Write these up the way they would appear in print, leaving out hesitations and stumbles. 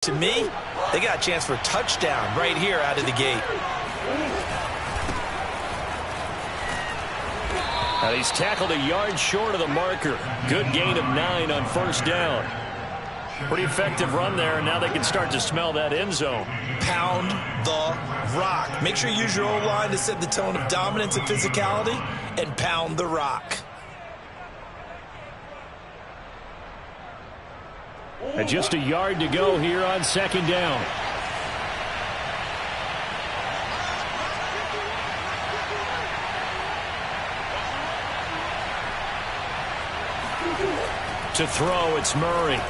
To me, they got a chance for a touchdown right here out of the gate. And he's tackled a yard short of the marker. Good gain of 9 on first down. Pretty effective run there, and now they can start to smell that end zone. Pound the rock. Make sure you use your O-line to set the tone of dominance and physicality, and pound the rock. And just a yard to go here on second down. To throw, it's Murray.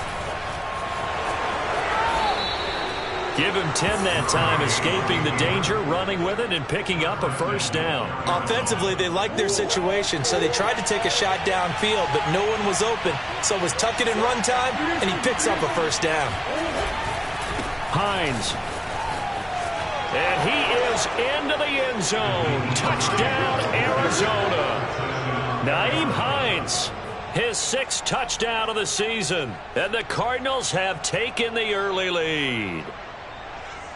Give him 10 that time, escaping the danger, running with it, and picking up a first down. Offensively, they liked their situation, so they tried to take a shot downfield, but no one was open. So it was tuck it in run time, and he picks up a first down. Hines. And he is into the end zone. Touchdown, Arizona. Nyheim Hines, his 6th touchdown of the season. And the Cardinals have taken the early lead.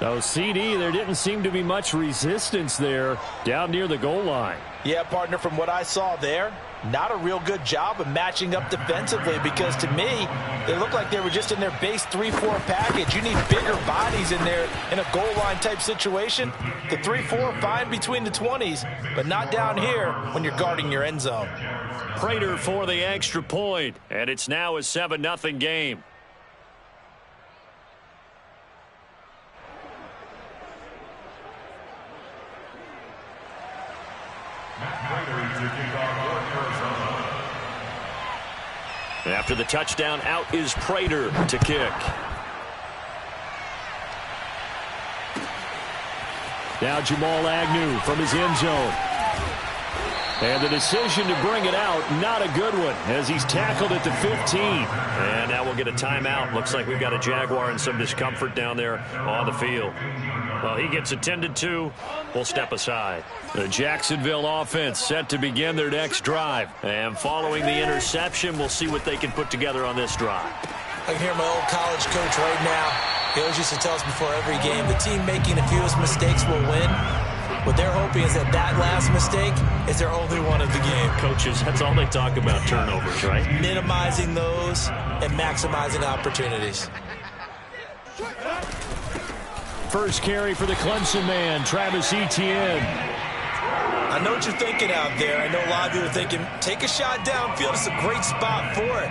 So, CD, there didn't seem to be much resistance there down near the goal line. Yeah, partner, from what I saw there, not a real good job of matching up defensively, because to me, they looked like they were just in their base 3-4 package. You need bigger bodies in there in a goal line type situation. The 3-4 fine between the 20s, but not down here when you're guarding your end zone. Prater for the extra point, and it's now a 7-0 game. After the touchdown, out is Prater to kick. Now Jamal Agnew from his end zone. And the decision to bring it out, not a good one, as he's tackled at the 15. And now we'll get a timeout. Looks like we've got a Jaguar and some discomfort down there on the field. Well, he gets attended to. We'll step aside. The Jacksonville offense set to begin their next drive. And following the interception, we'll see what they can put together on this drive. I can hear my old college coach right now. He always used to tell us before every game, the team making the fewest mistakes will win. What they're hoping is that last mistake is their only one of the game. Coaches, that's all they talk about, turnovers, right? Minimizing those and maximizing opportunities. First carry for the Clemson man, Travis Etienne. I know what you're thinking out there. I know a lot of you are thinking, take a shot downfield. It's a great spot for it.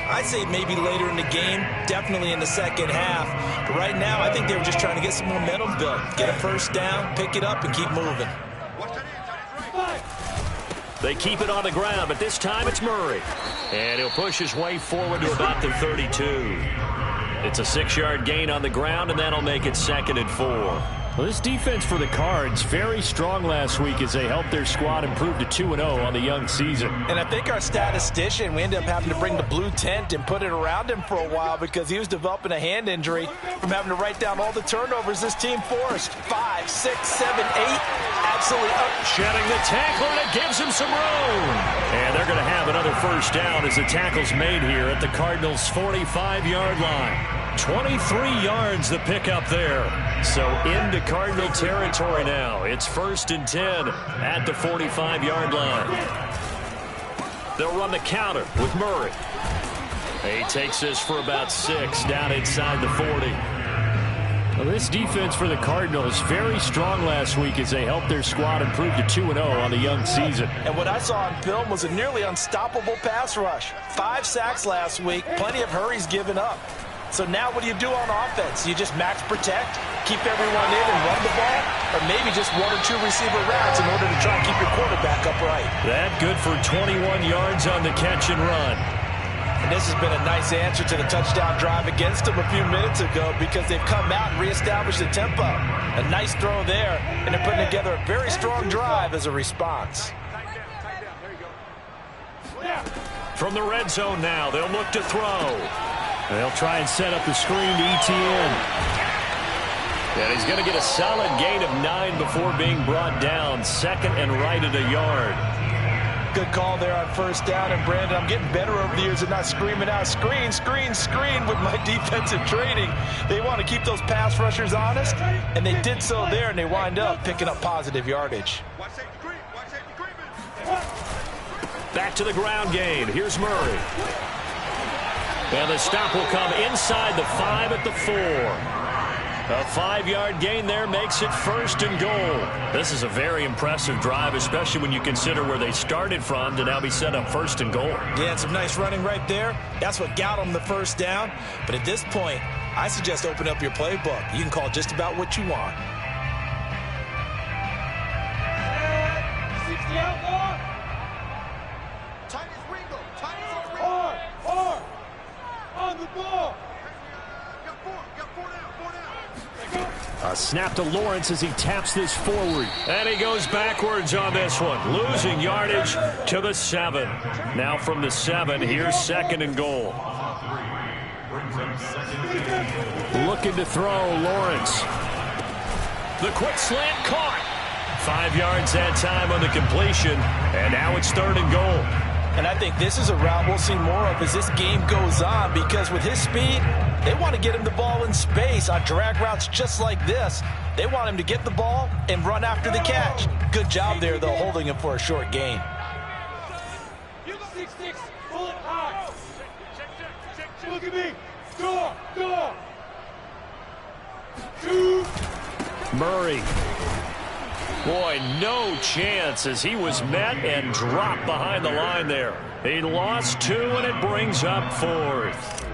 I'd say maybe later in the game, definitely in the second half. But right now, I think they were just trying to get some momentum built. Get a first down, pick it up, and keep moving. They keep it on the ground, but this time it's Murray. And he'll push his way forward to about the 32. It's a 6-yard gain on the ground, and that'll make it 2nd and 4. Well, this defense for the Cards, very strong last week as they helped their squad improve to 2-0 on the young season. And I think our statistician, we ended up having to bring the blue tent and put it around him for a while because he was developing a hand injury from having to write down all the turnovers this team forced. 5, 6, 7, 8. Absolutely up. Shedding the tackler, and it gives him some room. And they're going to have another first down as the tackle's made here at the Cardinals' 45-yard line. 23 yards the pickup there. So into Cardinal territory now. It's 1st and 10 at the 45-yard line. They'll run the counter with Murray. He takes this for about 6 down inside the 40. Well, this defense for the Cardinals, very strong last week as they helped their squad improve to 2-0 on the young season. And what I saw on film was a nearly unstoppable pass rush. 5 sacks last week, plenty of hurries given up. So now what do you do on offense? You just max protect, keep everyone in and run the ball, or maybe just 1 or 2 receiver routes in order to try and keep your quarterback upright. That good for 21 yards on the catch and run. And this has been a nice answer to the touchdown drive against them a few minutes ago because they've come out and reestablished the tempo. A nice throw there, and they're putting together a very strong drive as a response. From the red zone now, they'll look to throw. They'll try and set up the screen to Etienne. And he's going to get a solid gain of 9 before being brought down. 2nd and right at a yard. Good call there on first down. And, Brandon, I'm getting better over the years at not screaming out, screen, screen, screen with my defensive training. They want to keep those pass rushers honest, and they did so there, and they wind up picking up positive yardage. Back to the ground game. Here's Murray. And the stop will come inside the 5 at the 4. A 5-yard gain there makes it first and goal. This is a very impressive drive, especially when you consider where they started from to now be set up first and goal. Yeah, and some nice running right there. That's what got them the first down. But at this point, I suggest open up your playbook. You can call just about what you want. 60 out, Lord. Hard. On the ball. A snap to Lawrence as he taps this forward. And he goes backwards on this one. Losing yardage to the 7. Now from the 7, here's second and goal. Looking to throw, Lawrence. The quick slant caught. 5 yards that time on the completion. And now it's third and goal. And I think this is a route we'll see more of as this game goes on, because with his speed, they want to get him the ball in space on drag routes just like this. They want him to get the ball and run after the catch. Good job there, though, holding him for a short gain. 6-6, pull it high. Look at me. Door. Shoot. Murray. Boy, no chance as he was met and dropped behind the line there. He lost 2, and it brings up 4th.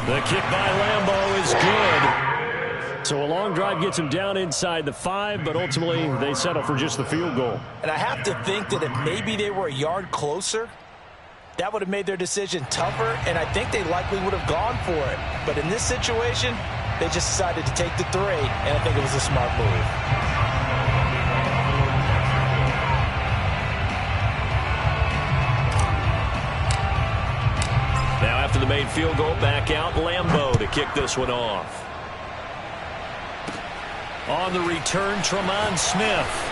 The kick by Lambeau is good. So a long drive gets him down inside the 5, but ultimately they settle for just the field goal. And I have to think that if maybe they were a yard closer, that would have made their decision tougher, and I think they likely would have gone for it. But in this situation, they just decided to take the 3, and I think it was a smart move. Now after the made field goal, back out Lambeau to kick this one off. On the return, Tremont Smith.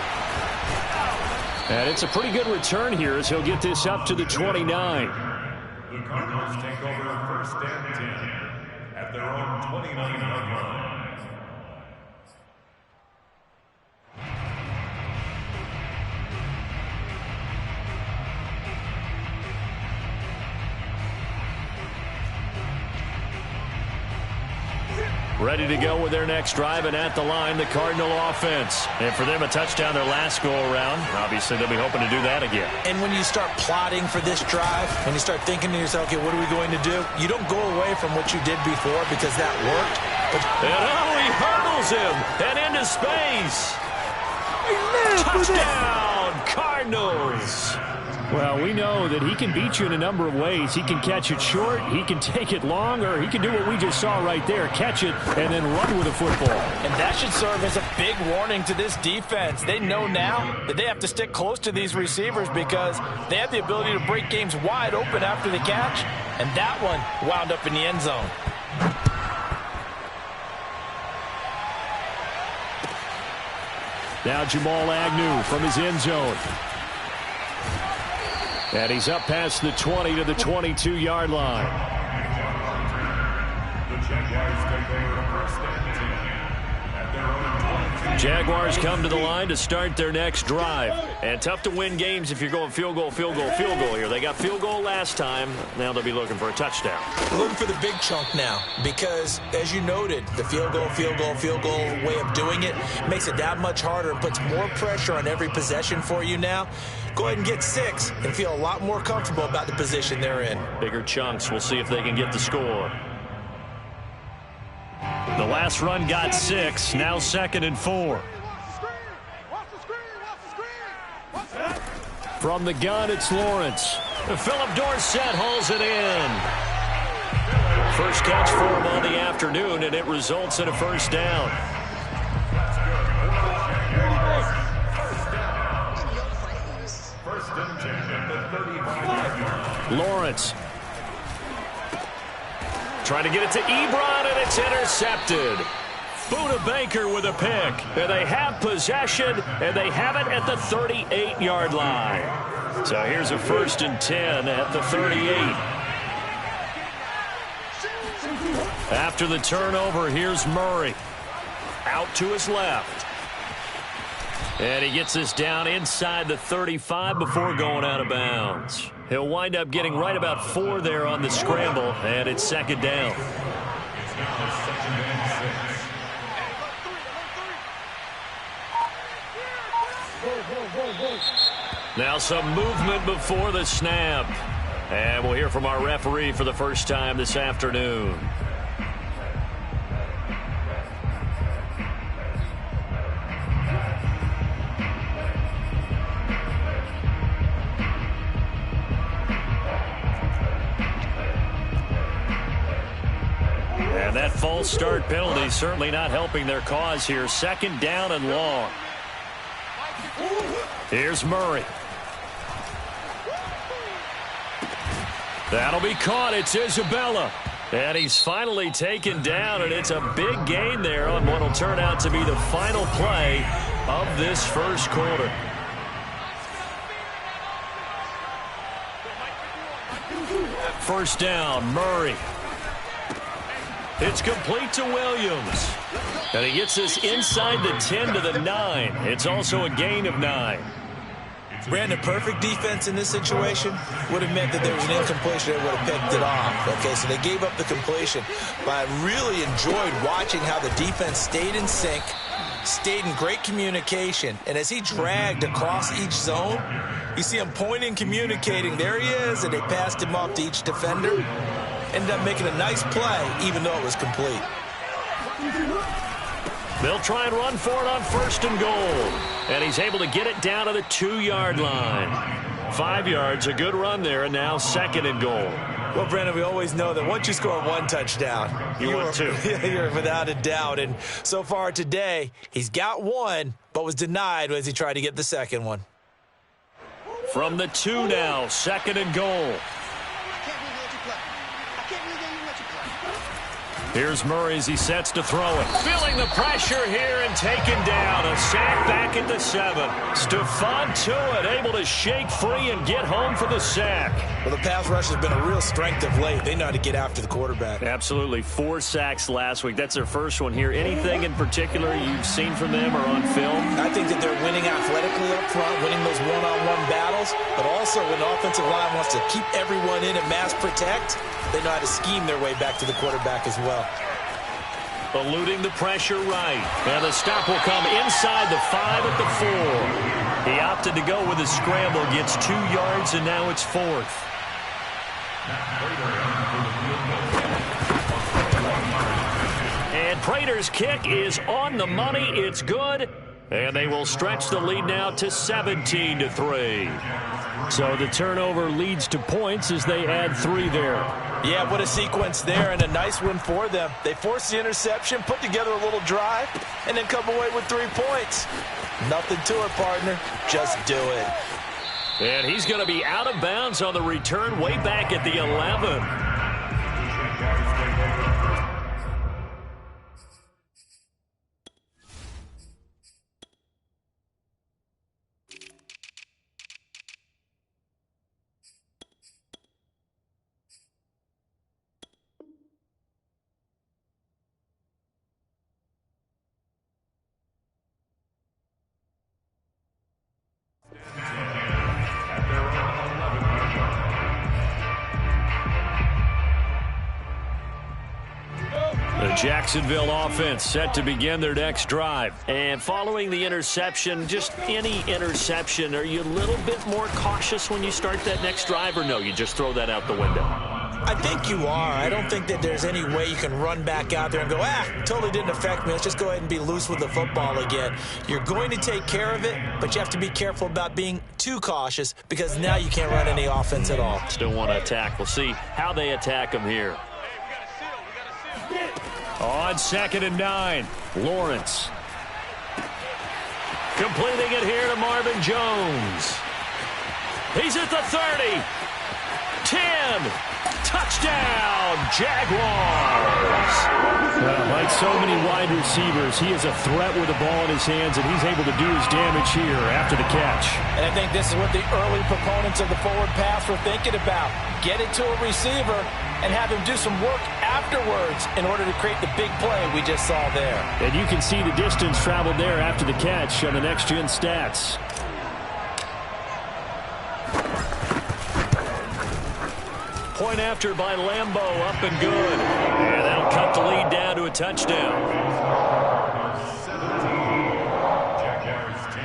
And it's a pretty good return here as he'll get this up to the 29. The Cardinals take over first and 10 at their own 29-yard line. Ready to go with their next drive, and at the line, the Cardinal offense. And for them, a touchdown their last go-around. Obviously, they'll be hoping to do that again. And when you start plotting for this drive, when you start thinking to yourself, okay, what are we going to do? You don't go away from what you did before because that worked. And he hurdles him and into space. Touchdown, Cardinals. Well, we know that he can beat you in a number of ways. He can catch it short, he can take it long, or he can do what we just saw right there, catch it and then run with the football. And that should serve as a big warning to this defense. They know now that they have to stick close to these receivers because they have the ability to break games wide open after the catch, and that one wound up in the end zone. Now Jamal Agnew from his end zone. And he's up past the 20 to the 22-yard line. The Jaguars take over first and 10 at their own 22. Jaguars come to the line to start their next drive. And tough to win games if you're going field goal here. They got field goal last time. Now they'll be looking for a touchdown. Looking for the big chunk now because, as you noted, the field goal way of doing it makes it that much harder and puts more pressure on every possession for you now. Go ahead and get 6 and feel a lot more comfortable about the position they're in. Bigger chunks. We'll see if they can get the score. The last run got 6. Now 2nd and 4. From the gun, it's Lawrence. Philip Dorsett hauls it in. First catch for him on the afternoon, and it results in a first down. Lawrence trying to get it to Ebron, and it's intercepted. Buda Baker with a pick. And they have possession, and they have it at the 38-yard line. So here's a 1st and 10 at the 38. After the turnover, here's Murray. Out to his left. And he gets this down inside the 35 before going out of bounds. He'll wind up getting right about 4 there on the scramble, and it's 2nd down. Now some movement before the snap. And we'll hear from our referee for the first time this afternoon. And that false start penalty certainly not helping their cause here. 2nd down and long. Here's Murray. That'll be caught. It's Isabella. And he's finally taken down, and it's a big gain there on what will turn out to be the final play of this first quarter. First down, Murray. It's complete to Williams. And he gets this inside the 10 to the 9. It's also a gain of 9. Brandon, perfect defense in this situation would have meant that there was an incompletion that would have picked it off. Okay, so they gave up the completion. But I really enjoyed watching how the defense stayed in sync, stayed in great communication. And as he dragged across each zone, you see him pointing, communicating. There he is, and they passed him off to each defender. Ended up making a nice play, even though it was complete. They'll try and run for it on 1st and goal. And he's able to get it down to the 2-yard line. 5 yards, a good run there, and now 2nd and goal. Well, Brandon, we always know that once you score 1 touchdown, you want 2. You're without a doubt. And so far today, he's got 1, but was denied as he tried to get the 2nd one. From the 2 now, 2nd and goal. Here's Murray as he sets to throw it. Feeling the pressure here and taken down. A sack back at the 7. Stephon Tuitt able to shake free and get home for the sack. Well, the pass rush has been a real strength of late. They know how to get after the quarterback. Absolutely. 4 sacks last week. That's their first one here. Anything in particular you've seen from them or on film? I think that they're winning athletically up front, winning those one-on-one battles, but also when the offensive line wants to keep everyone in and mass protect, they know how to scheme their way back to the quarterback as well. Eluding the pressure right. And the stop will come inside the 5 at the 4. He opted to go with a scramble, gets 2 yards, and now it's 4th. And Prater's kick is on the money. It's good. And they will stretch the lead now to 17-3. So the turnover leads to points as they add 3 there. Yeah, what a sequence there, and a nice one for them. They forced the interception, put together a little drive, and then come away with 3 points. Nothing to it, partner. Just do it. And he's going to be out of bounds on the return way back at the 11. Jacksonville offense set to begin their next drive. And following the interception, just any interception, are you a little bit more cautious when you start that next drive, or no, you just throw that out the window? I think you are. I don't think that there's any way you can run back out there and go, totally didn't affect me. Let's just go ahead and be loose with the football again. You're going to take care of it, but you have to be careful about being too cautious because now you can't run any offense at all. Still want to attack. We'll see how they attack them here. On 2nd and 9, Lawrence. Completing it here to Marvin Jones. He's at the 30. 10. Touchdown, Jaguars. Like so many wide receivers, he is a threat with the ball in his hands, and he's able to do his damage here after the catch. And I think this is what the early proponents of the forward pass were thinking about. Get it to a receiver and have him do some work afterwards in order to create the big play we just saw there. And you can see the distance traveled there after the catch on the next-gen stats. Point after by Lambo, up and good. And that'll cut the lead down to a touchdown. 17, Jaguars 10.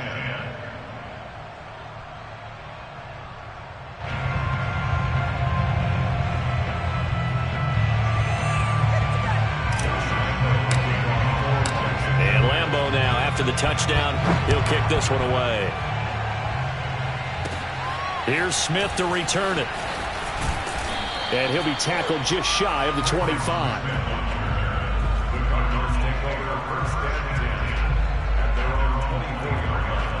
And Lambo now, after the touchdown, he'll kick this one away. Here's Smith to return it. And he'll be tackled just shy of the 25. The Cardinals take over first and 10 at their own 24-yard line.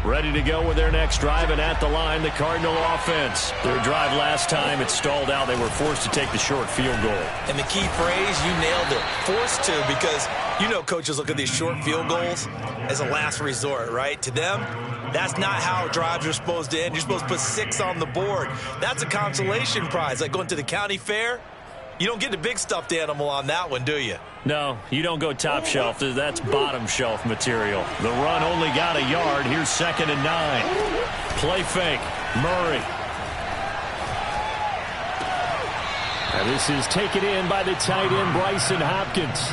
Ready to go with their next drive, and at the line, the Cardinal offense. Their drive last time, it stalled out. They were forced to take the short field goal. And the key phrase, you nailed it. Forced to, because you know coaches look at these short field goals as a last resort, right? To them, that's not how drives are supposed to end. You're supposed to put 6 on the board. That's a consolation prize. Like going to the county fair, you don't get the big stuffed animal on that one, do you? No, you don't go top shelf. That's bottom shelf material. The run only got a yard. Here's 2nd and 9. Play fake. Murray. And this is taken in by the tight end, Bryson Hopkins.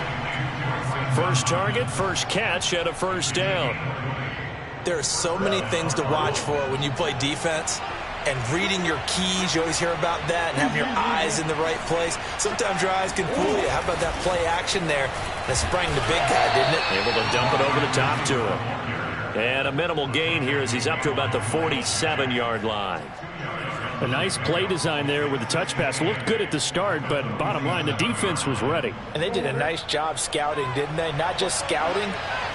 First target, first catch at a first down. There are so many things to watch for when you play defense. And reading your keys, you always hear about that, and having your eyes in the right place. Sometimes your eyes can fool you. How about that play action there? That sprang the big guy, didn't it? Able to dump it over the top to him. And a minimal gain here as he's up to about the 47-yard line. A nice play design there with the touch pass. Looked good at the start, but bottom line, the defense was ready. And they did a nice job scouting, didn't they? Not just scouting,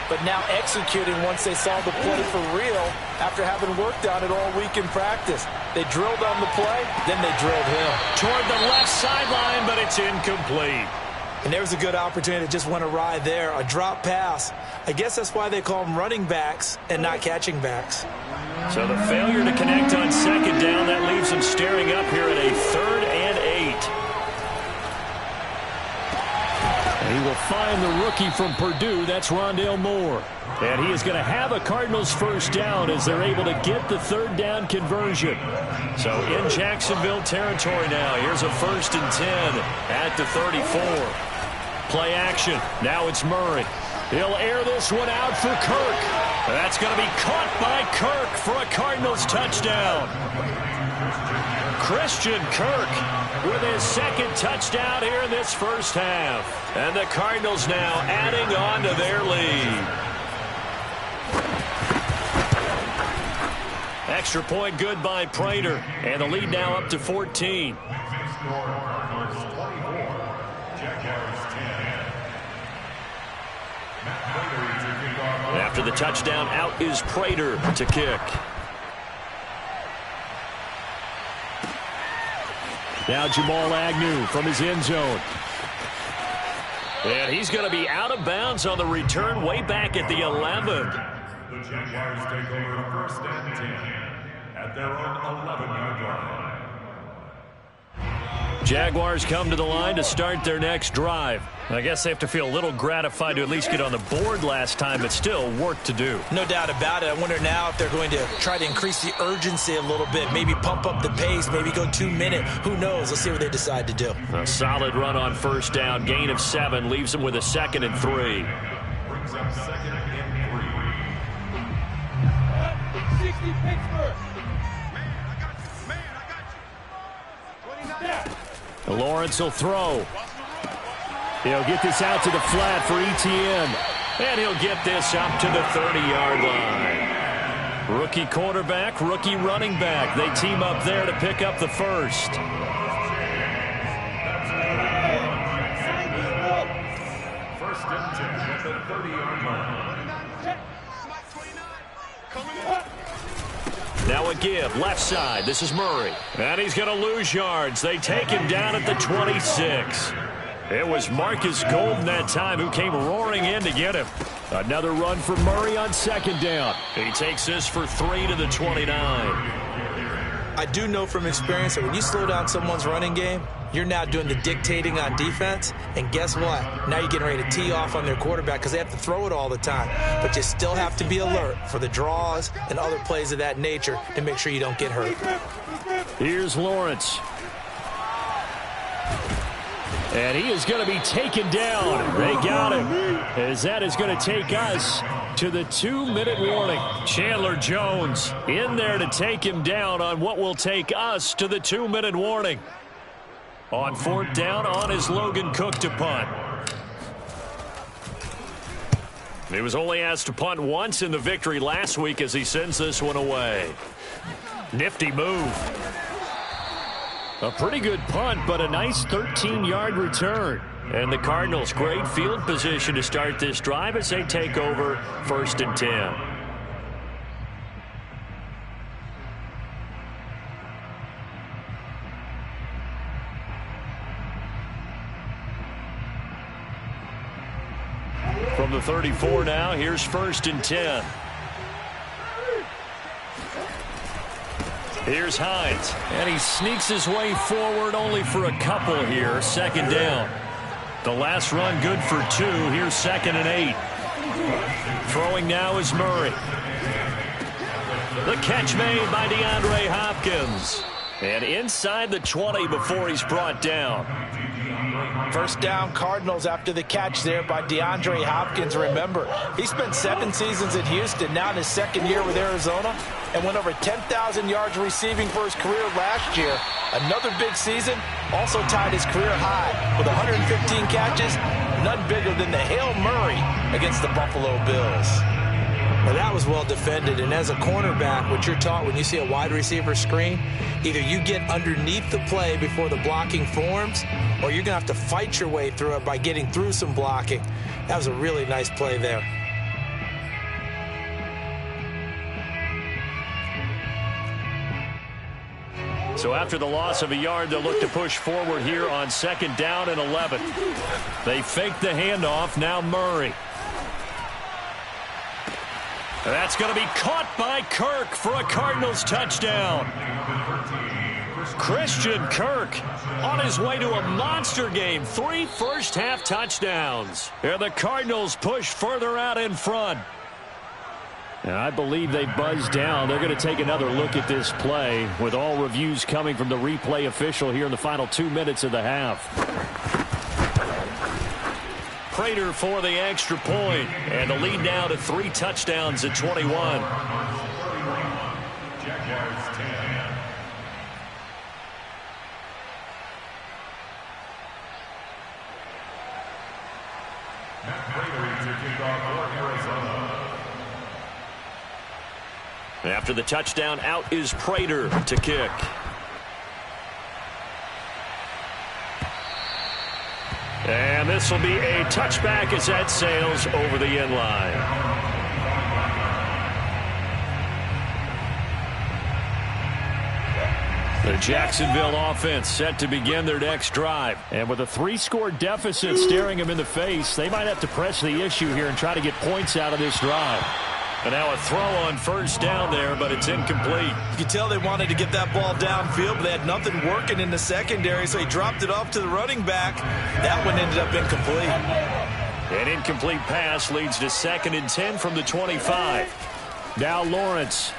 but now executing once they saw the play for real after having worked on it all week in practice. They drilled on the play, then they drilled him. Toward the left sideline, but it's incomplete. And there was a good opportunity that just went awry there, a drop pass. I guess that's why they call them running backs and not catching backs. So the failure to connect on 2nd down, that leaves them staring up here at a 3rd and 8. And he will find the rookie from Purdue. That's Rondale Moore. And he is going to have a Cardinals first down as they're able to get the 3rd down conversion. So in Jacksonville territory now. Here's a 1st and 10 at the 34. Play action. Now it's Murray. He'll air this one out for Kirk. That's going to be caught by Kirk for a Cardinals touchdown. Christian Kirk with his 2nd touchdown here in this first half. And the Cardinals now adding on to their lead. Extra point good by Prater. And the lead now up to 14. After the touchdown, out is Prater to kick. Now Jamal Agnew from his end zone. And he's going to be out of bounds on the return way back at the 11. The Jaguars take over 1st and 10 at their own 11-yard line. Jaguars come to the line to start their next drive. I guess they have to feel a little gratified to at least get on the board last time, but still work to do. No doubt about it. I wonder now if they're going to try to increase the urgency a little bit, maybe pump up the pace, maybe go 2-minute. Who knows? Let's see what they decide to do. A solid run on first down, gain of 7, leaves them with a 2nd and 3. Brings up 2nd and 3. 60 Pittsburgh. Lawrence will throw. He'll get this out to the flat for Etienne. And he'll get this up to the 30-yard line. Rookie quarterback, rookie running back. They team up there to pick up the first. First and 10 at the 30-yard line. Now a give, left side. This is Murray. And he's going to lose yards. They take him down at the 26. It was Marcus Golden that time who came roaring in to get him. Another run for Murray on second down. He takes this for 3 to the 29. I do know from experience that when you slow down someone's running game, you're now doing the dictating on defense. And guess what? Now you're getting ready to tee off on their quarterback because they have to throw it all the time. But you still have to be alert for the draws and other plays of that nature to make sure you don't get hurt. Here's Lawrence. And he is going to be taken down. They got him. As that is going to take us to the 2-minute warning. Chandler Jones in there to take him down on what will take us to the 2-minute warning. On fourth down, on is Logan Cook to punt. He was only asked to punt once in the victory last week as he sends this one away. Nifty move. A pretty good punt, but a nice 13-yard return. And the Cardinals, great field position to start this drive as they take over 1st and 10. From the 34 now, here's 1st and 10. Here's Hines, and he sneaks his way forward only for a couple here. Second down. The last run good for 2. Here's 2nd and 8. Throwing now is Murray. The catch made by DeAndre Hopkins. And inside the 20 before he's brought down. First down, Cardinals after the catch there by DeAndre Hopkins. Remember, he spent 7 seasons in Houston, now in his 2nd year with Arizona, and went over 10,000 yards receiving for his career last year. Another big season, also tied his career high with 115 catches, none bigger than the Hail Murray against the Buffalo Bills. Now that was well defended, and as a cornerback, what you're taught when you see a wide receiver screen, either you get underneath the play before the blocking forms, or you're going to have to fight your way through it by getting through some blocking. That was a really nice play there. So after the loss of a yard, they'll look to push forward here on 2nd down and 11. They fake the handoff. Now Murray. That's going to be caught by Kirk for a Cardinals touchdown. Christian Kirk on his way to a monster game. 3 first-half touchdowns. And the Cardinals push further out in front. And I believe they buzzed down. They're going to take another look at this play with all reviews coming from the replay official here in the final 2 minutes of the half. Prater for the extra point, and the lead now to 3 touchdowns at 21. Jaguars 10. Matt Prater to kick off for Arizona. After the touchdown, out is Prater to kick. And this will be a touchback as that sails over the end line. The Jacksonville offense set to begin their next drive. And with a 3-score deficit staring them in the face, they might have to press the issue here and try to get points out of this drive. And now a throw on 1st down there, but it's incomplete. You can tell they wanted to get that ball downfield, but they had nothing working in the secondary, so he dropped it off to the running back. That one ended up incomplete. An incomplete pass leads to 2nd and 10 from the 25. Now Lawrence.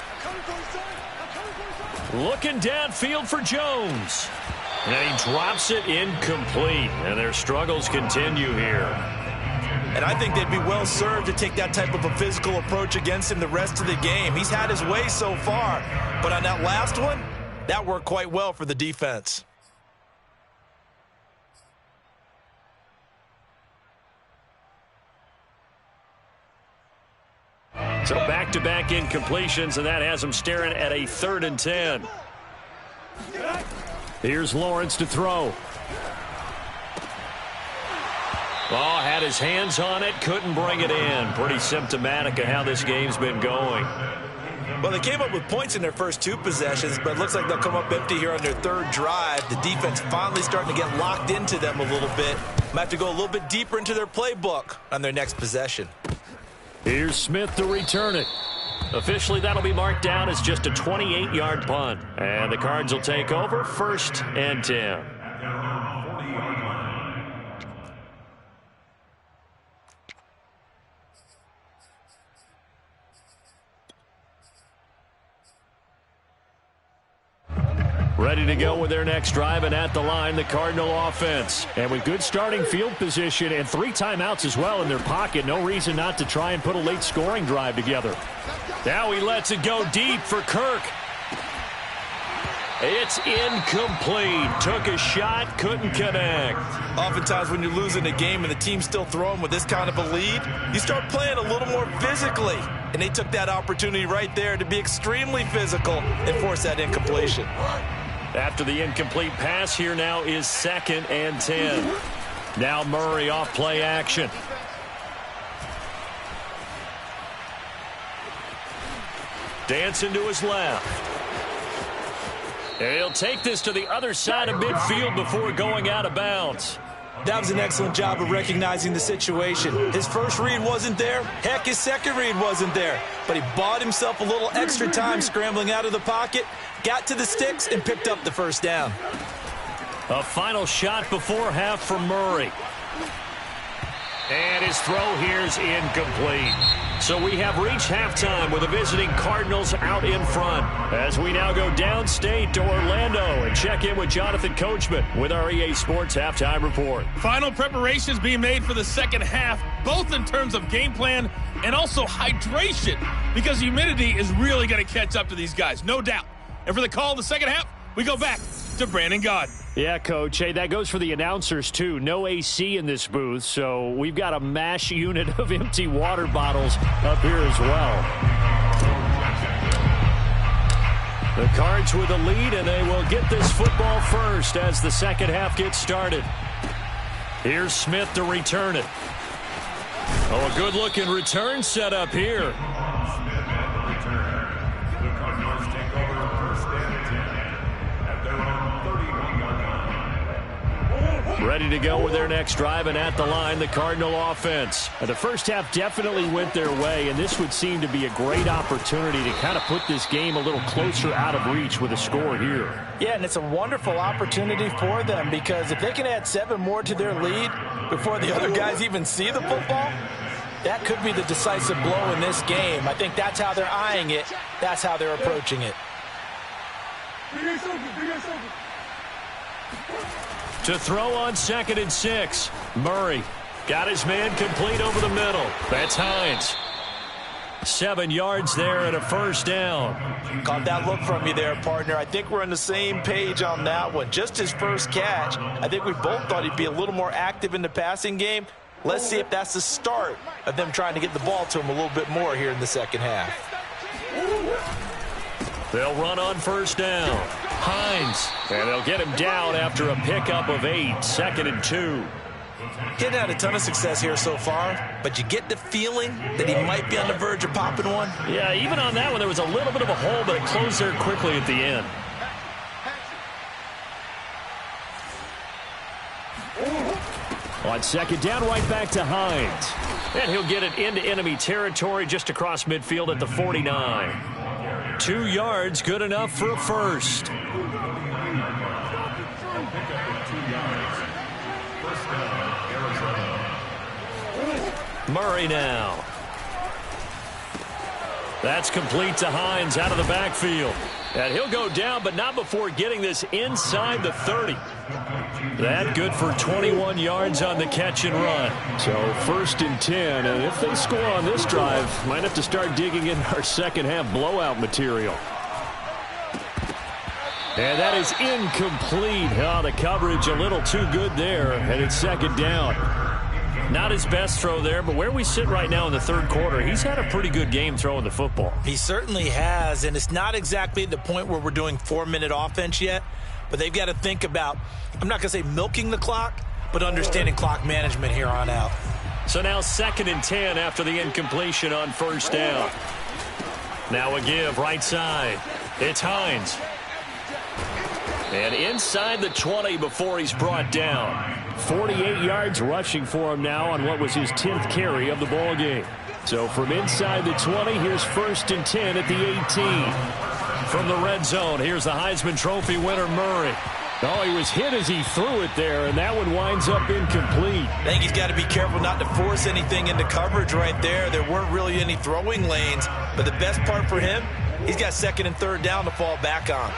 Looking downfield for Jones. And he drops it incomplete. And their struggles continue here. And I think they'd be well served to take that type of a physical approach against him the rest of the game. He's had his way so far, but on that last one, that worked quite well for the defense. So back-to-back incompletions, and that has them staring at a 3rd and 10. Here's Lawrence to throw. Oh, had his hands on it, couldn't bring it in. Pretty symptomatic of how this game's been going. Well, they came up with points in their first 2 possessions, but it looks like they'll come up empty here on their 3rd drive. The defense finally starting to get locked into them a little bit. Might have to go a little bit deeper into their playbook on their next possession. Here's Smith to return it. Officially, that'll be marked down as just a 28-yard punt. And the Cards will take over 1st and 10. Ready to go with their next drive, and at the line, the Cardinal offense. And with good starting field position and 3 timeouts as well in their pocket, no reason not to try and put a late scoring drive together. Now he lets it go deep for Kirk. It's incomplete. Took a shot, couldn't connect. Oftentimes when you're losing a game and the team's still throwing with this kind of a lead, you start playing a little more physically. And they took that opportunity right there to be extremely physical and force that incompletion. After the incomplete pass, here now is 2nd and 10. Now Murray off play action. Dancing to his left. And he'll take this to the other side of midfield before going out of bounds. That was an excellent job of recognizing the situation. His first read wasn't there. Heck, his second read wasn't there. But he bought himself a little extra time scrambling out of the pocket, got to the sticks, and picked up the 1st down. A final shot before half from Murray. And his throw here's incomplete. So we have reached halftime with the visiting Cardinals out in front. As we now go downstate to Orlando and check in with Jonathan Coachman with our EA Sports Halftime Report. Final preparations being made for the second half, both in terms of game plan and also hydration, because humidity is really going to catch up to these guys, no doubt. And for the call of the second half, we go back to Brandon Gaudin. Yeah, Coach. Hey, that goes for the announcers, too. No AC in this booth, so we've got a mash unit of empty water bottles up here as well. The Cards with a lead, and they will get this football first as the second half gets started. Here's Smith to return it. Oh, a good-looking return set up here. Ready to go with their next drive, and at the line, the Cardinal offense. And the first half definitely went their way, and this would seem to be a great opportunity to kind of put this game a little closer out of reach with a score here. Yeah, and it's a wonderful opportunity for them, because if they can add 7 more to their lead before the other guys even see the football, that could be the decisive blow in this game. I think that's how they're eyeing it. That's how they're approaching it. To throw on 2nd and 6. Murray got his man complete over the middle. That's Hines. 7 yards there and a 1st down. Caught that look from you there, partner. I think we're on the same page on that one. Just his first catch. I think we both thought he'd be a little more active in the passing game. Let's see if that's the start of them trying to get the ball to him a little bit more here in the second half. They'll run on 1st down. Hines. And they'll get him down after a pickup of 8. 2nd and 2. Getting had a ton of success here so far, but you get the feeling that he might be on the verge of popping one. Yeah, even on that one, there was a little bit of a hole, but it closed there quickly at the end. On 2nd down, right back to Hines. And he'll get it into enemy territory just across midfield at the 49. 2 yards, good enough for a 1st. Murray now. That's complete to Hines out of the backfield. And he'll go down, but not before getting this inside the 30. That good for 21 yards on the catch and run. So 1st and 10, and if they score on this drive, might have to start digging in our second half blowout material. And that is incomplete. Oh, the coverage a little too good there, and it's 2nd down. Not his best throw there, but where we sit right now in the 3rd quarter, he's had a pretty good game throwing the football. He certainly has, and it's not exactly the point where we're doing 4-minute offense yet, but they've got to think about, I'm not going to say milking the clock, but understanding clock management here on out. So now 2nd and 10 after the incompletion on 1st down. Now a give right side. It's Hines. And inside the 20 before he's brought down. 48 yards rushing for him now on what was his 10th carry of the ball game. So from inside the 20, here's 1st and 10 at the 18. From the red zone, here's the Heisman Trophy winner, Murray. Oh, he was hit as he threw it there, and that one winds up incomplete. I think he's got to be careful not to force anything into coverage right there. There weren't really any throwing lanes, but the best part for him, he's got 2nd and 3rd down to fall back on.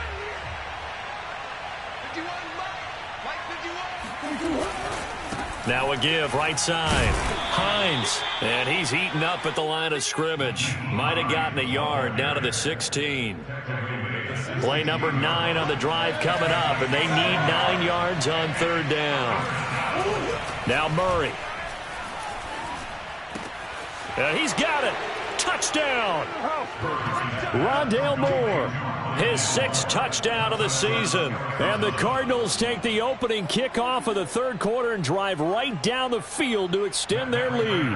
Now a give right side. Hines. And he's eaten up at the line of scrimmage. Might have gotten a yard down to the 16. Play number 9 on the drive coming up, and they need 9 yards on 3rd down. Now Murray. And he's got it. Touchdown. Rondale Moore. His 6th touchdown of the season. And the Cardinals take the opening kickoff of the 3rd quarter and drive right down the field to extend their lead.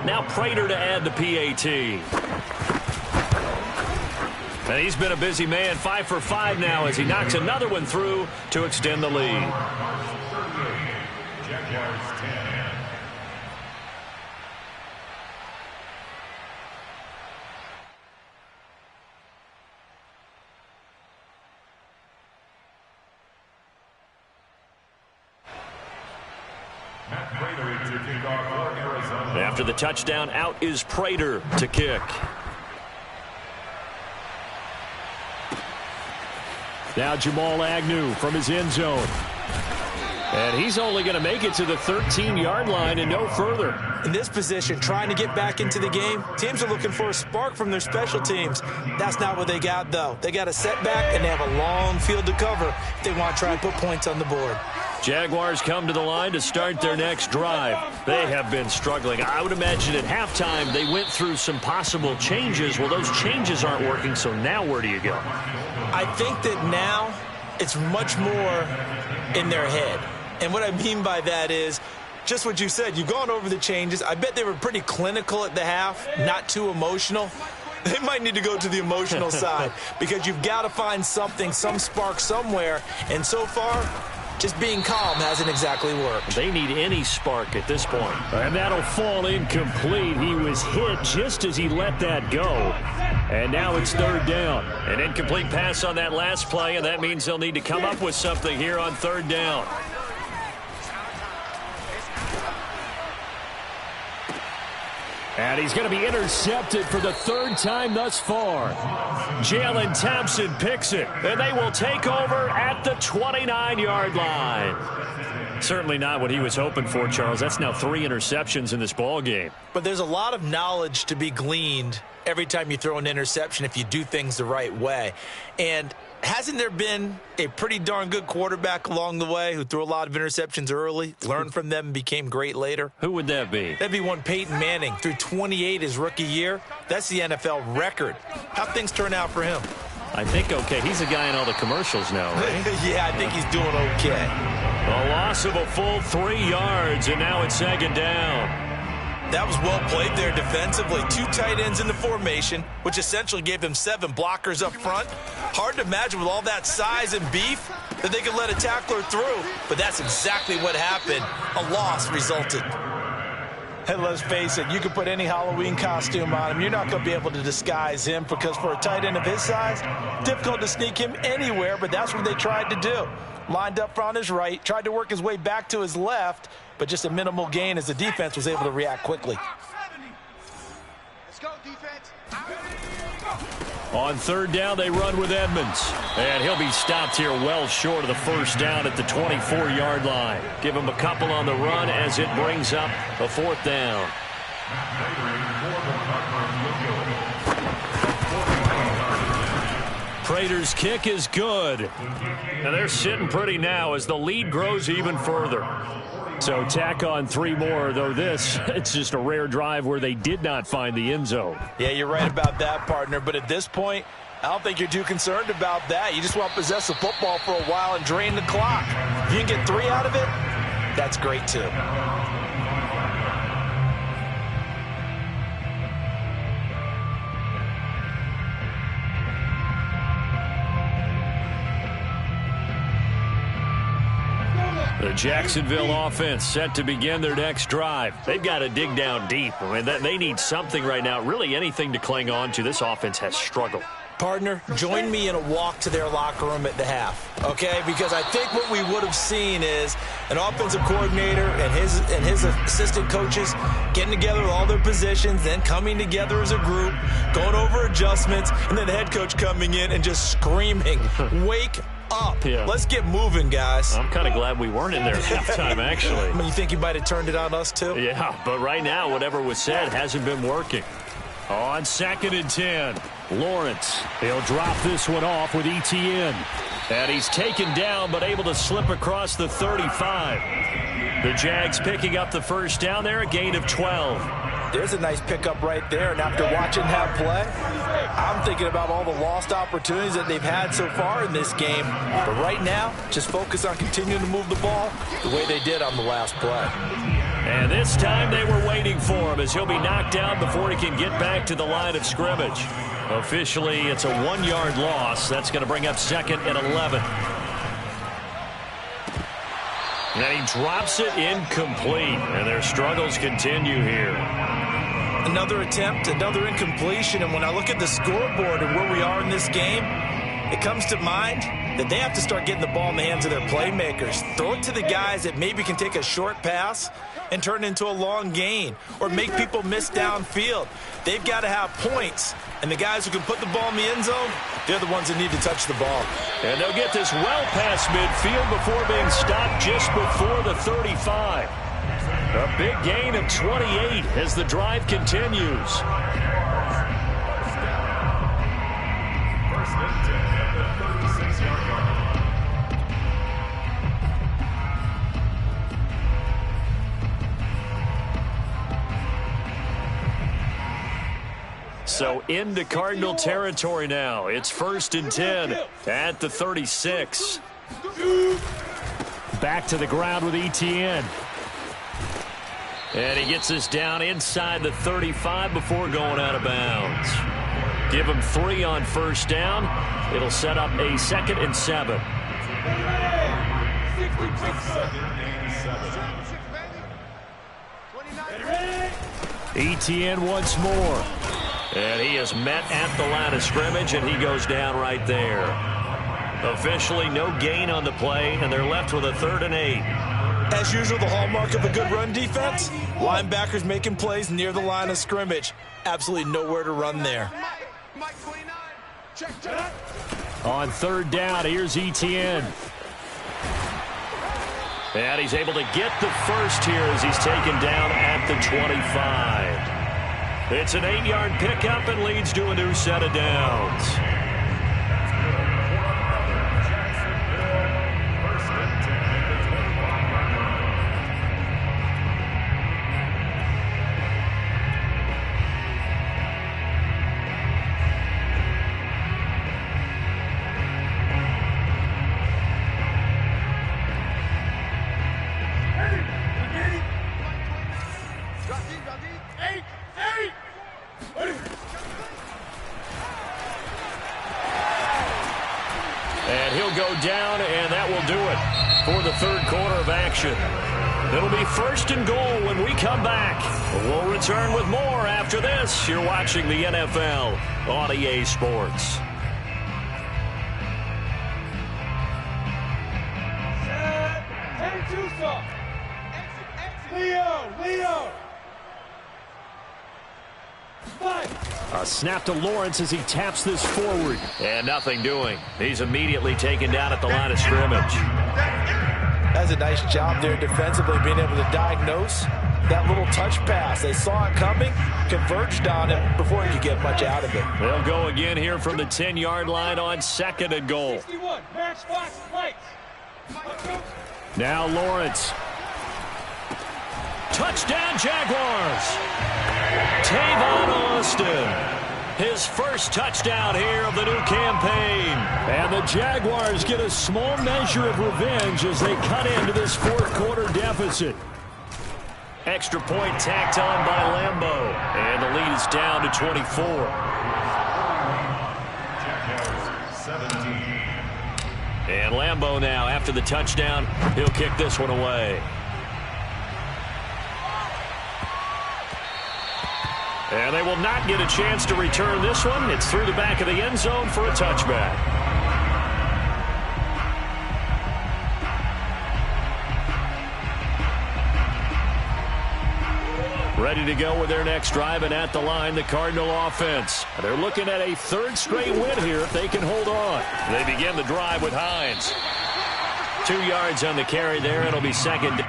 Now Prater to add the PAT. And he's been a busy man, 5 for 5 now as he knocks another one through to extend the lead. After the touchdown, out is Prater to kick. Now Jamal Agnew from his end zone. And he's only going to make it to the 13-yard line and no further. In this position, trying to get back into the game, teams are looking for a spark from their special teams. That's not what they got, though. They got a setback, and they have a long field to cover if they want to try and put points on the board. Jaguars come to the line to start their next drive. They have been struggling. I would imagine at halftime they went through some possible changes. Well, those changes aren't working, so now where do you go? I think that now it's much more in their head. And what I mean by that is just what you said. You've gone over the changes. I bet they were pretty clinical at the half, not too emotional. They might need to go to the emotional side because you've got to find something, some spark somewhere. And so far, just being calm hasn't exactly worked. They need any spark at this point. And that'll fall incomplete. He was hit just as he let that go. And now it's 3rd down. An incomplete pass on that last play, and that means they'll need to come up with something here on 3rd down. And he's going to be intercepted for the 3rd time thus far. Jalen Thompson picks it, and they will take over at the 29-yard line. Certainly not what he was hoping for, Charles. That's now 3 interceptions in this ball game. But there's a lot of knowledge to be gleaned every time you throw an interception if you do things the right way. And hasn't there been a pretty darn good quarterback along the way who threw a lot of interceptions early, learned from them, and became great later? Who would that be? That'd be one Peyton Manning. Threw 28 his rookie year. That's the NFL record. How'd things turn out for him? I think okay. He's a guy in all the commercials now, right? Yeah, I think he's doing okay. A loss of a full 3 yards, and now it's 2nd down. That was well played there defensively. 2 tight ends in the formation, which essentially gave them 7 blockers up front. Hard to imagine with all that size and beef that they could let a tackler through, but that's exactly what happened. A loss resulted. Hey, let's face it, you can put any Halloween costume on him. You're not going to be able to disguise him because for a tight end of his size, difficult to sneak him anywhere, but that's what they tried to do. Lined up on his right, tried to work his way back to his left, but just a minimal gain as the defense was able to react quickly. Let's go, defense. On 3rd down, they run with Edmonds. And he'll be stopped here well short of the 1st down at the 24-yard line. Give him a couple on the run as it brings up a 4th down. Prater's kick is good. And they're sitting pretty now as the lead grows even further. So tack on 3 more, though it's just a rare drive where they did not find the end zone. Yeah, you're right about that, partner. But at this point, I don't think you're too concerned about that. You just want to possess the football for a while and drain the clock. If you can get 3 out of it, that's great too. The Jacksonville offense set to begin their next drive. They've got to dig down deep. I mean, they need something right now, really anything to cling on to. This offense has struggled. Partner, join me in a walk to their locker room at the half, okay? Because I think what we would have seen is an offensive coordinator and his assistant coaches getting together with all their positions, then coming together as a group, going over adjustments, and then the head coach coming in and just screaming, wake up. Yeah. Let's get moving, guys. I'm kind of glad we weren't in there at halftime, actually. I mean, you think you might have turned it on us, too? Yeah, but right now, whatever was said hasn't been working. On 2nd and 10, Lawrence. He'll drop this one off with ETN. And he's taken down, but able to slip across the 35. The Jags picking up the first down there, a gain of 12. There's a nice pickup right there, and after watching that play, I'm thinking about all the lost opportunities that they've had so far in this game. But right now, just focus on continuing to move the ball the way they did on the last play. And this time they were waiting for him as he'll be knocked down before he can get back to the line of scrimmage. Officially, it's a 1-yard loss. That's going to bring up 2nd and 11. And he drops it incomplete, and their struggles continue here. Another attempt, another incompletion, and when I look at the scoreboard and where we are in this game, it comes to mind that they have to start getting the ball in the hands of their playmakers. Throw it to the guys that maybe can take a short pass and turn it into a long gain or make people miss downfield. They've got to have points, and the guys who can put the ball in the end zone, they're the ones that need to touch the ball. And they'll get this well past midfield before being stopped just before the 35. A big gain of 28 as the drive continues. So into Cardinal territory now. It's 1st and 10 at the 36. Back to the ground with ETN. And he gets us down inside the 35 before going out of bounds. Give him 3 on 1st down. It'll set up a 2nd and 7. ETN once more. And he is met at the line of scrimmage, and he goes down right there. Officially no gain on the play, and they're left with a 3rd and 8. As usual, the hallmark of a good run defense, linebackers making plays near the line of scrimmage. Absolutely nowhere to run there. On 3rd down, here's ETN. And he's able to get the first here as he's taken down at the 25. It's an 8-yard pickup and leads to a new set of downs. And he'll go down, and that will do it for the 3rd quarter of action. It'll be 1st and goal when we come back. We'll return with more after this. You're watching the NFL on EA Sports. Leo! A snap to Lawrence as he taps this forward. And nothing doing. He's immediately taken down at the line of scrimmage. That's a nice job there defensively, being able to diagnose that little touch pass. They saw it coming, converged on it before he could get much out of it. They'll go again here from the 10-yard line on 2nd and goal. Now Lawrence. Touchdown Jaguars. Tavon Austin. his first touchdown here of the new campaign. And the Jaguars get a small measure of revenge as they cut into this fourth quarter deficit. Extra point tacked on by Lambeau. And the lead is down to 24. And Lambeau now, after the touchdown, he'll kick this one away. And they will not get a chance to return this one. It's through the back of the end zone for a touchback. Ready to go with their next drive, and at the line, the Cardinal offense. They're looking at a third straight win here if they can hold on. They begin the drive with Hines. 2 yards on the carry there. It'll be second.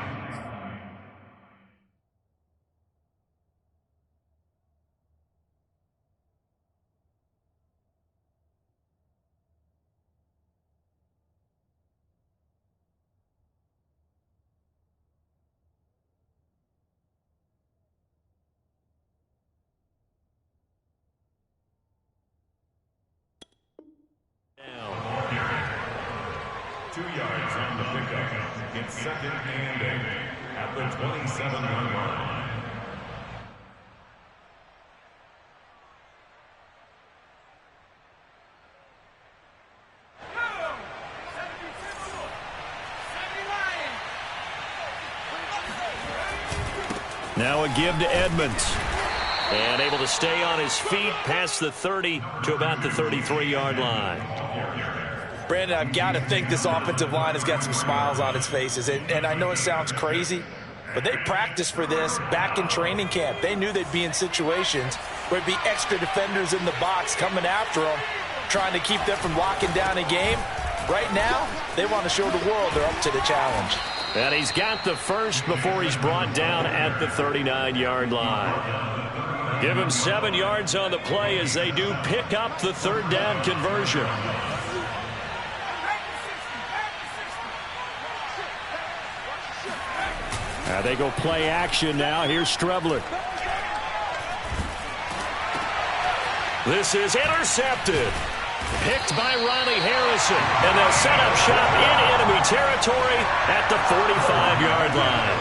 It's second and 8 at the 27-yard line. Now a give to Edmonds. And able to stay on his feet past the 30 to about the 33-yard line. Brandon, I've got to think this offensive line has got some smiles on its faces. And I know it sounds crazy, but they practiced for this back in training camp. They knew they'd be in situations where there'd be extra defenders in the box coming after them, trying to keep them from locking down a game. Right now, they want to show the world they're up to the challenge. And he's got the first before he's brought down at the 39-yard line. Give him 7 yards on the play as they do pick up the third down conversion. They go play action now. Here's Trevors. This is intercepted. Picked by Ronnie Harrison. And they'll set up shop in enemy territory at the 45-yard line.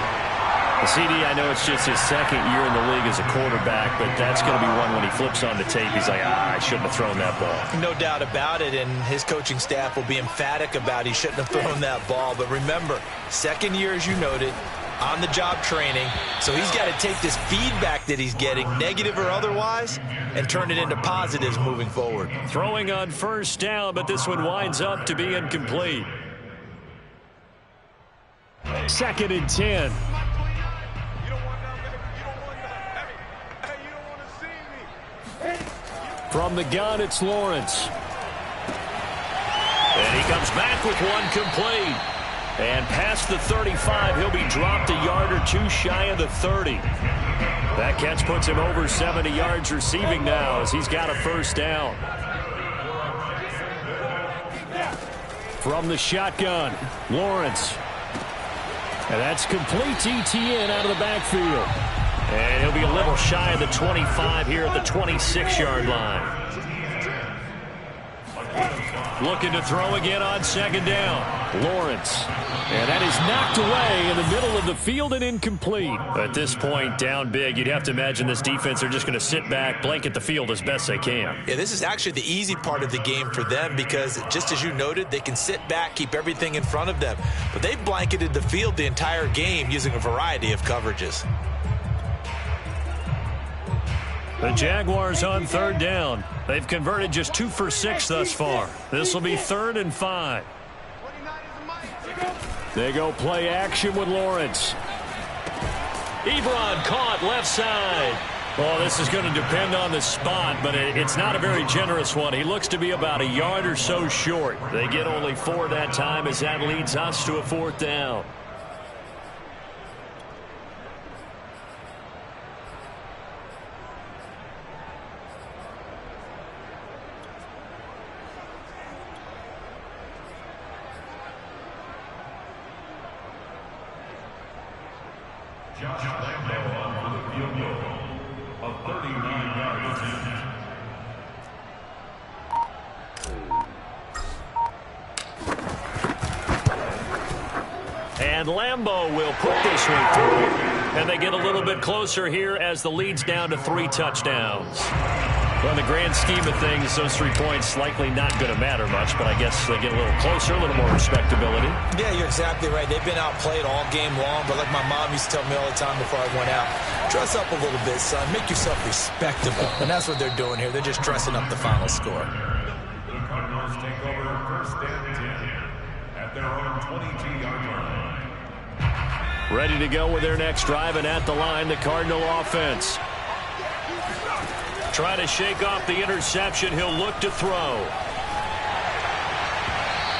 The CD, I know it's just his second year in the league as a quarterback, but that's going to be one when he flips on the tape. He's like, I shouldn't have thrown that ball. No doubt about it, and his coaching staff will be emphatic about he shouldn't have thrown that ball. But remember, second year, as you noted, on-the-job training, so he's got to take this feedback that he's getting, negative or otherwise, and turn it into positives moving forward. Throwing on first down, but this one winds up to be incomplete. Second and 10. From the gun, it's Lawrence. And he comes back with one complete. And past the 35, he'll be dropped a yard or two shy of the 30. That catch puts him over 70 yards receiving now as he's got a first down. From the shotgun, Lawrence. And that's complete to Etienne out of the backfield. And he'll be a little shy of the 25 here at the 26-yard line. Looking to throw again on second down. Lawrence. And that is knocked away in the middle of the field and incomplete. At this point, down big, you'd have to imagine this defense are just going to sit back, blanket the field as best they can. Yeah, this is actually the easy part of the game for them because, just as you noted, they can sit back, keep everything in front of them. But they've blanketed the field the entire game using a variety of coverages. The Jaguars on third down. They've converted just 2 for 6 thus far. This will be 3rd and 5. They go play action with Lawrence. Ebron caught left side. Well, this is going to depend on the spot, but it's not a very generous one. He looks to be about a yard or so short. They get only 4 that time as that leads us to a 4th down. And Lambeau will put this one through. And they get a little bit closer here as the lead's down to 3 touchdowns. Well, in the grand scheme of things, those 3 points likely not going to matter much, but I guess they get a little closer, a little more respectability. Yeah, you're exactly right. They've been outplayed all game long, but like my mom used to tell me all the time before I went out, dress up a little bit, son. Make yourself respectable. And that's what they're doing here. They're just dressing up the final score. The Cardinals take over first and 10 at their own 22-yard line. Ready to go with their next drive, and at the line, the Cardinal offense. Trying to shake off the interception. He'll look to throw.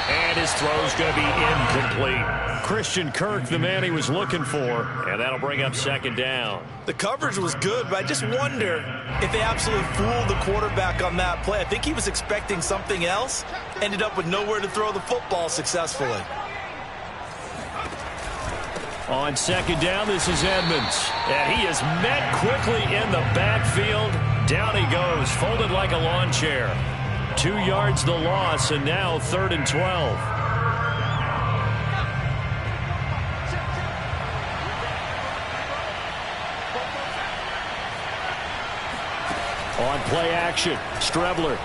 And his throw's going to be incomplete. Christian Kirk, the man he was looking for, and that'll bring up second down. The coverage was good, but I just wonder if they absolutely fooled the quarterback on that play. I think he was expecting something else, ended up with nowhere to throw the football successfully. On second down, this is Edmonds. And he is met quickly in the backfield. Down he goes, folded like a lawn chair. 2 yards the loss, and now 3rd and 12. On play action, Strebler.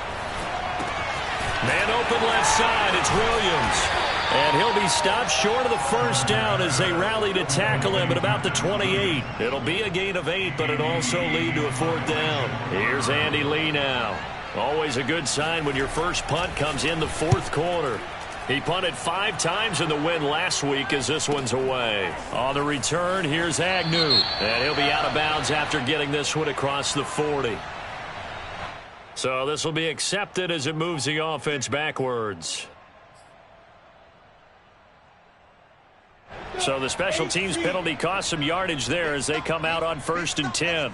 Man open left side, it's Williams. And he'll be stopped short of the first down as they rally to tackle him at about the 28. It'll be a gain of 8, but it'll also lead to a 4th down. Here's Andy Lee now. Always a good sign when your first punt comes in the 4th quarter. He punted 5 times in the win last week as this one's away. On the return, here's Agnew. And he'll be out of bounds after getting this one across the 40. So this will be accepted as it moves the offense backwards. So the special teams penalty cost some yardage there as they come out on 1st and 10.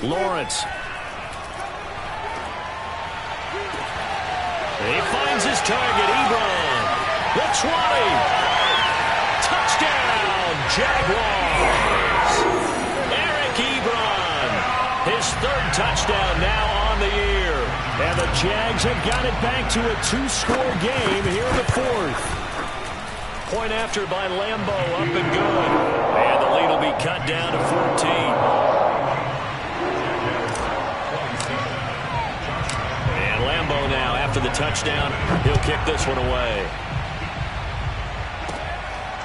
Lawrence. He finds his target, Ebron. The 20. Touchdown, Jaguars. Eric Ebron. His 3rd touchdown now on the year. And the Jags have got it back to a 2-score game here in the 4th. Point after by Lambeau, up and good. And the lead will be cut down to 14. And Lambeau now, after the touchdown, he'll kick this one away.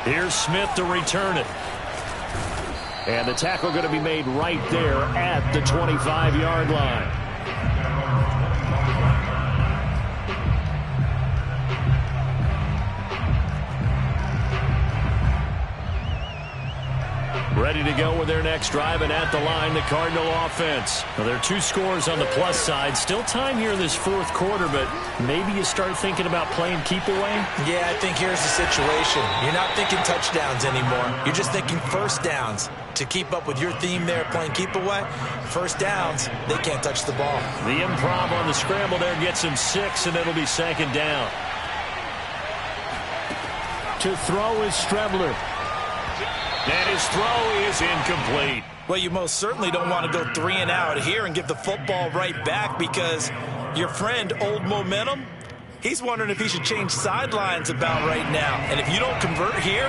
Here's Smith to return it. And the tackle going to be made right there at the 25-yard line. Ready to go with their next drive, and at the line, the Cardinal offense. Well, there are 2 scores on the plus side. Still time here in this 4th quarter, but maybe you start thinking about playing keep away? Yeah, I think here's the situation. You're not thinking touchdowns anymore. You're just thinking first downs. To keep up with your theme there, playing keep away, first downs, they can't touch the ball. The improv on the scramble there gets him 6, and it'll be second down. To throw is Strebler. And his throw is incomplete. Well, you most certainly don't want to go 3 and out here and give the football right back because your friend, Old Momentum, he's wondering if he should change sidelines about right now. And if you don't convert here,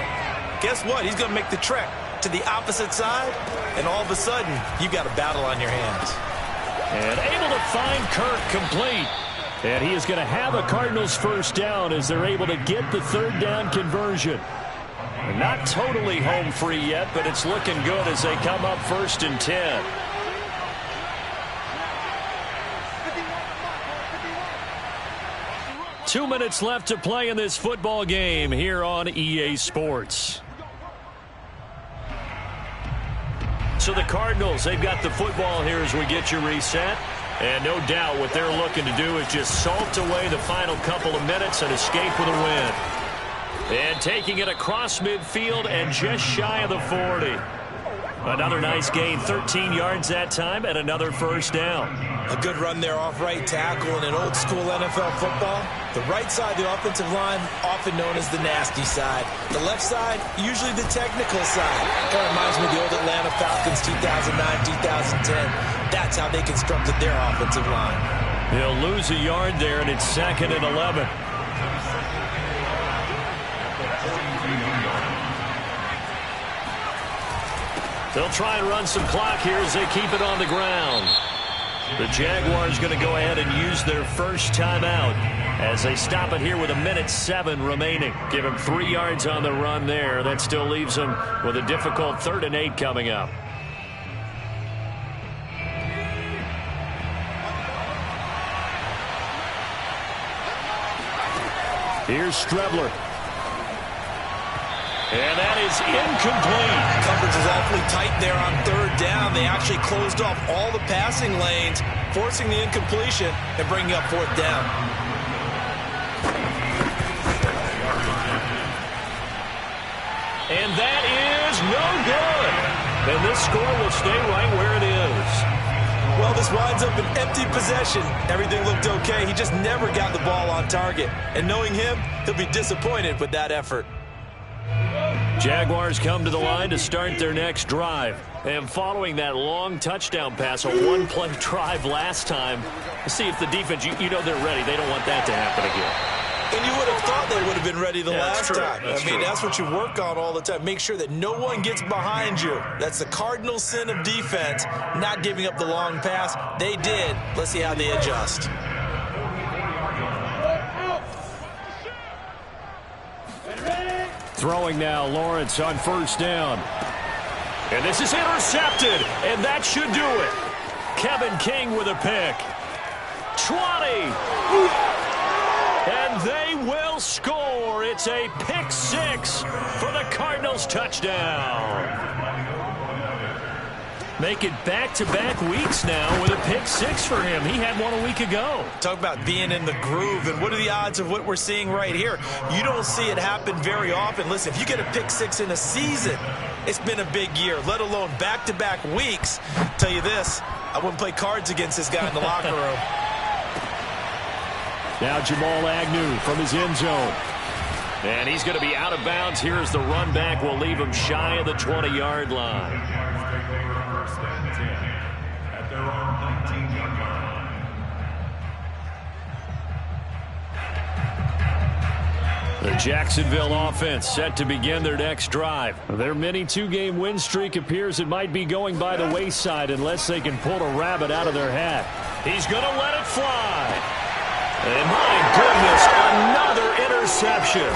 guess what? He's going to make the trek to the opposite side, and all of a sudden, you've got a battle on your hands. And able to find Kirk complete. And he is going to have a Cardinals first down as they're able to get the 3rd down conversion. Not totally home free yet, but it's looking good as they come up 1st and 10. Two minutes left to play in this football game here on EA Sports. So the Cardinals, they've got the football here as we get you reset. And no doubt what they're looking to do is just salt away the final couple of minutes and escape with a win. And taking it across midfield and just shy of the 40. Another nice gain, 13 yards that time, and another first down. A good run there off right tackle in an old school NFL football. The right side of the offensive line, often known as the nasty side. The left side, usually the technical side. Kind of reminds me of the old Atlanta Falcons 2009-2010. That's how they constructed their offensive line. He'll lose a yard there, and it's 2nd and 11. They'll try and run some clock here as they keep it on the ground. The Jaguars going to go ahead and use their first timeout as they stop it here with 1:07 remaining. Give him 3 yards on the run there. That still leaves them with a difficult 3rd and 8 coming up. Here's Strebler. And that is incomplete. Coverage is awfully tight there on 3rd down. They actually closed off all the passing lanes, forcing the incompletion and bringing up 4th down. And that is no good. And this score will stay right where it is. Well, this winds up an empty possession. Everything looked okay. He just never got the ball on target. And knowing him, he'll be disappointed with that effort. Jaguars come to the line to start their next drive. And following that long touchdown pass, a 1-play drive last time, see if the defense, you know they're ready. They don't want that to happen again. And you would have thought they would have been ready the last time. That's true. That's what you work on all the time. Make sure that no one gets behind you. That's the cardinal sin of defense, not giving up the long pass. They did. Let's see how they adjust. Throwing now, Lawrence on 1st down. And this is intercepted, and that should do it. Kevin King with a pick. 20. And they will score. It's a pick 6 for the Cardinals touchdown. Make it back-to-back weeks now with a pick 6 for him. He had one a week ago. Talk about being in the groove, and what are the odds of what we're seeing right here? You don't see it happen very often. Listen, if you get a pick 6 in a season, it's been a big year, let alone back-to-back weeks. Tell you this, I wouldn't play cards against this guy in the locker room. Now Jamal Agnew from his end zone. And he's going to be out of bounds. Here's the run back. Will leave him shy of the 20-yard line. At their own 19-yard line. The Jacksonville offense set to begin their next drive. Their mini 2-game win streak appears it might be going by the wayside unless they can pull a rabbit out of their hat. He's going to let it fly. And my goodness, another interception.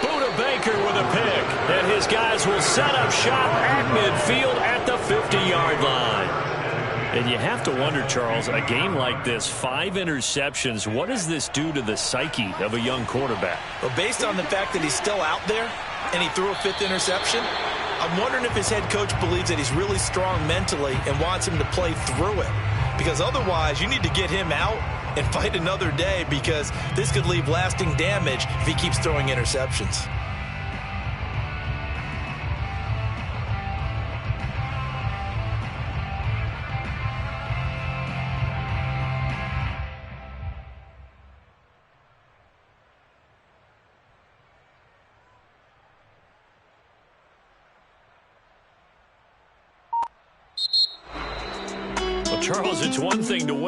Buda Baker with a pick. And his guys will set up shop at midfield at the 50-yard line. And you have to wonder, Charles, a game like this, 5 interceptions, what does this do to the psyche of a young quarterback? Well, based on the fact that he's still out there and he threw a 5th interception, I'm wondering if his head coach believes that he's really strong mentally and wants him to play through it. Because otherwise, you need to get him out and fight another day, because this could leave lasting damage if he keeps throwing interceptions. Well, Charles, it's one thing to win.